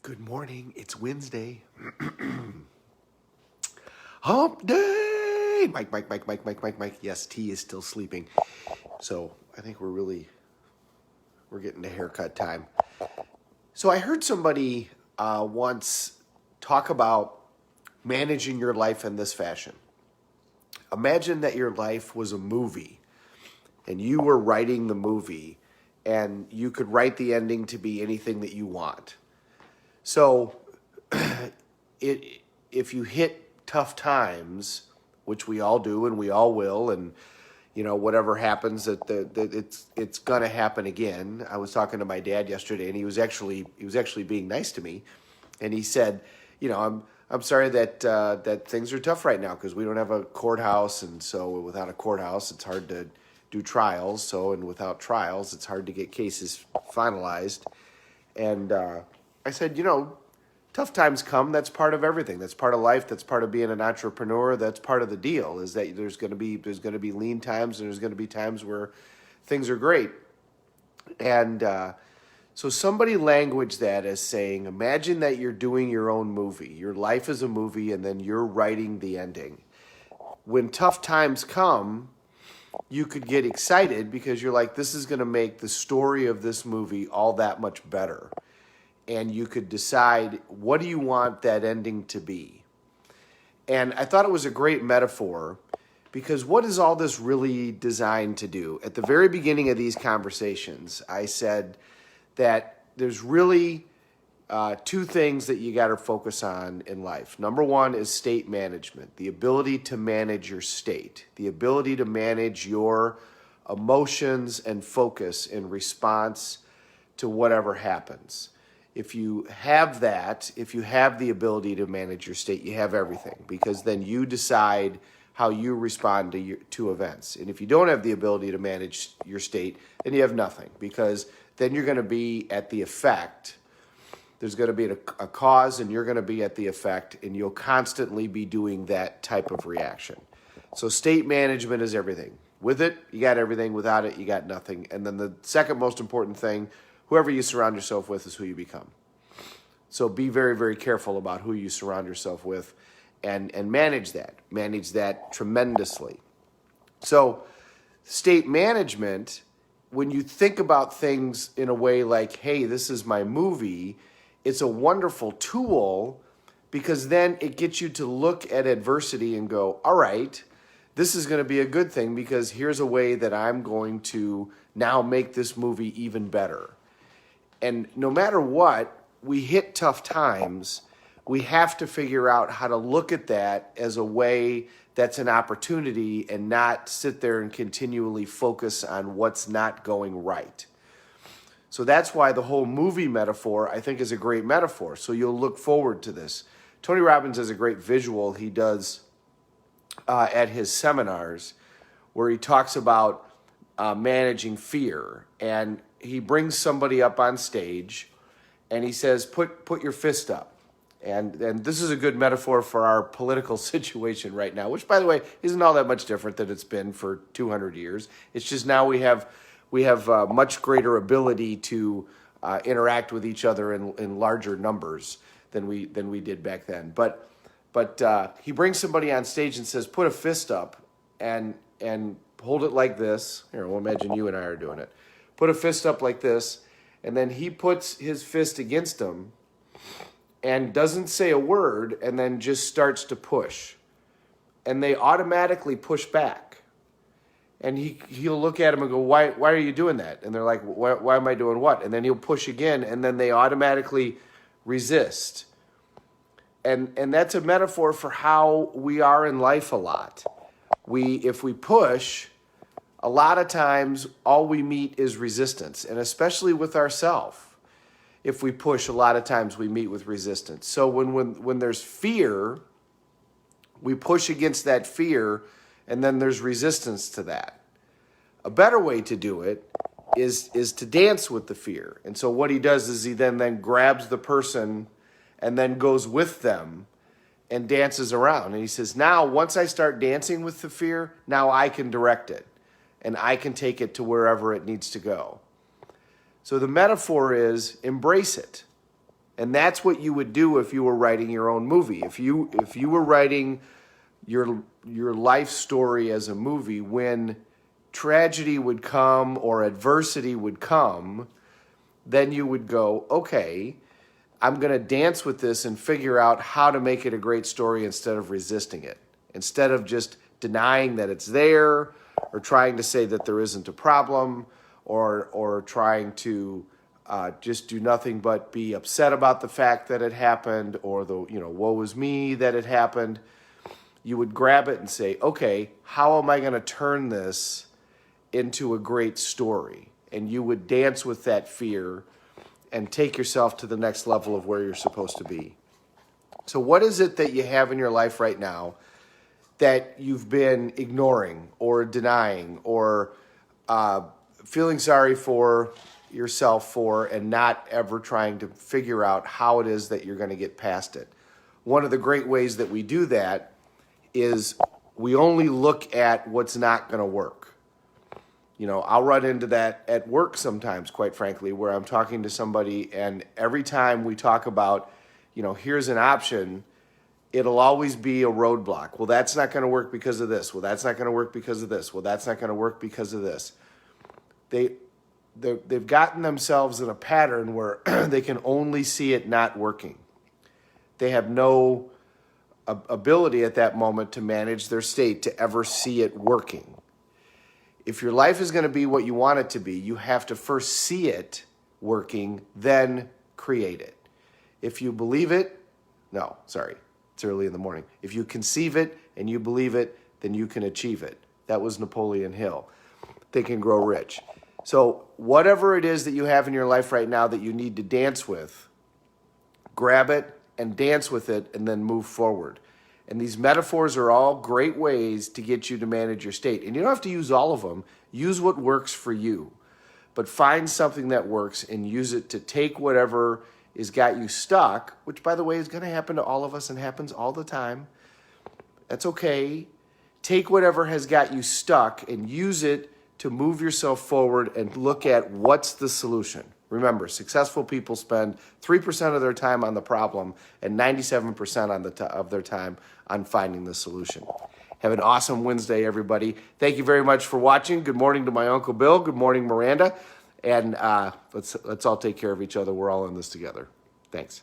Good morning. It's Wednesday. Hump day. Mike. Yes, T is still sleeping. So I think we're getting to haircut time. So I heard somebody once talk about managing your life in this fashion. Imagine that your life was a movie and you were writing the movie and you could write the ending to be anything that you want. So if you hit tough times, which we all do and we all will, and whatever happens, it's gonna happen again. I was talking to my dad yesterday, and he was actually being nice to me, and he said, I'm sorry that things are tough right now because we don't have a courthouse, and so without a courthouse, it's hard to do trials. And without trials, it's hard to get cases finalized. And I said, tough times come. That's part of everything. That's part of life. That's part of being an entrepreneur. That's part of the deal. Is that there's going to be lean times, and there's going to be times where things are great. And so somebody languaged that as saying, imagine that you're doing your own movie. Your life is a movie, and then you're writing the ending. When tough times come, you could get excited because you're like, this is going to make the story of this movie all that much better. And you could decide, what do you want that ending to be? And I thought it was a great metaphor because what is all this really designed to do? At the very beginning of these conversations, I said that there's really two things that you got to focus on in life. Number one is state management, the ability to manage your state, the ability to manage your emotions and focus in response to whatever happens. If you have that, if you have the ability to manage your state, you have everything, because then you decide how you respond to events. And if you don't have the ability to manage your state, then you have nothing, because then you're going to be at the effect. There's going to be a cause, and you're going to be at the effect, and you'll constantly be doing that type of reaction. So state management is everything. With it, you got everything. Without it, you got nothing. And then the second most important thing, whoever you surround yourself with is who you become. So be very, very careful about who you surround yourself with and manage that. Manage that tremendously. So state management, when you think about things in a way like, hey, this is my movie, it's a wonderful tool because then it gets you to look at adversity and go, all right, this is going to be a good thing because here's a way that I'm going to now make this movie even better. And no matter what, we hit tough times, we have to figure out how to look at that as a way that's an opportunity and not sit there and continually focus on what's not going right. So that's why the whole movie metaphor, I think, is a great metaphor. So you'll look forward to this. Tony Robbins has a great visual he does at his seminars where he talks about managing fear. And he brings somebody up on stage and he says, put your fist up. And this is a good metaphor for our political situation right now, which, by the way, isn't all that much different than it's been for 200 years. It's just now we have much greater ability to interact with each other in larger numbers than we did back then. But he brings somebody on stage and says, put a fist up and hold it like this. Here, we'll imagine you and I are doing it. Put a fist up like this, and then he puts his fist against him and doesn't say a word and then just starts to push. And they automatically push back. And he'll look at him and go, why are you doing that? And they're like, why am I doing what? And then he'll push again, and then they automatically resist. And that's a metaphor for how we are in life a lot. If we push, a lot of times all we meet is resistance, and especially with ourselves. If we push, a lot of times we meet with resistance. So when there's fear, we push against that fear, and then there's resistance to that. A better way to do it is to dance with the fear. And so what he does is he then grabs the person and then goes with them and dances around. And he says, now, once I start dancing with the fear, now I can direct it, and I can take it to wherever it needs to go. So the metaphor is embrace it. And that's what you would do if you were writing your own movie. If you were writing your life story as a movie, when tragedy would come or adversity would come, then you would go, okay, I'm going to dance with this and figure out how to make it a great story instead of resisting it. Instead of just denying that it's there, or trying to say that there isn't a problem, or trying to just do nothing but be upset about the fact that it happened, or the woe is me that it happened. You would grab it and say, okay, how am I going to turn this into a great story? And you would dance with that fear and take yourself to the next level of where you're supposed to be. So what is it that you have in your life right now that you've been ignoring or denying or feeling sorry for yourself for, and not ever trying to figure out how it is that you're going to get past it? One of the great ways that we do that is we only look at what's not going to work. I'll run into that at work sometimes, quite frankly, where I'm talking to somebody, and every time we talk about, here's an option, it'll always be a roadblock. Well, that's not going to work because of this. Well, that's not going to work because of this. Well, that's not going to work because of this. They've gotten themselves in a pattern where they can only see it not working. They have no ability at that moment to manage their state to ever see it working. If your life is going to be what you want it to be, you have to first see it working, then create it. If you believe it, it's early in the morning. If you conceive it and you believe it, then you can achieve it. That was Napoleon Hill. Think and Grow Rich. So whatever it is that you have in your life right now that you need to dance with, grab it and dance with it, and then move forward. And these metaphors are all great ways to get you to manage your state. And you don't have to use all of them. Use what works for you. But find something that works and use it to take whatever has got you stuck, which, by the way, is going to happen to all of us and happens all the time. That's okay. Take whatever has got you stuck and use it to move yourself forward and look at what's the solution. Remember, successful people spend 3% of their time on the problem and 97% of their time on finding the solution. Have an awesome Wednesday, everybody. Thank you very much for watching. Good morning to my Uncle Bill. Good morning, Miranda. And let's all take care of each other. We're all in this together. Thanks.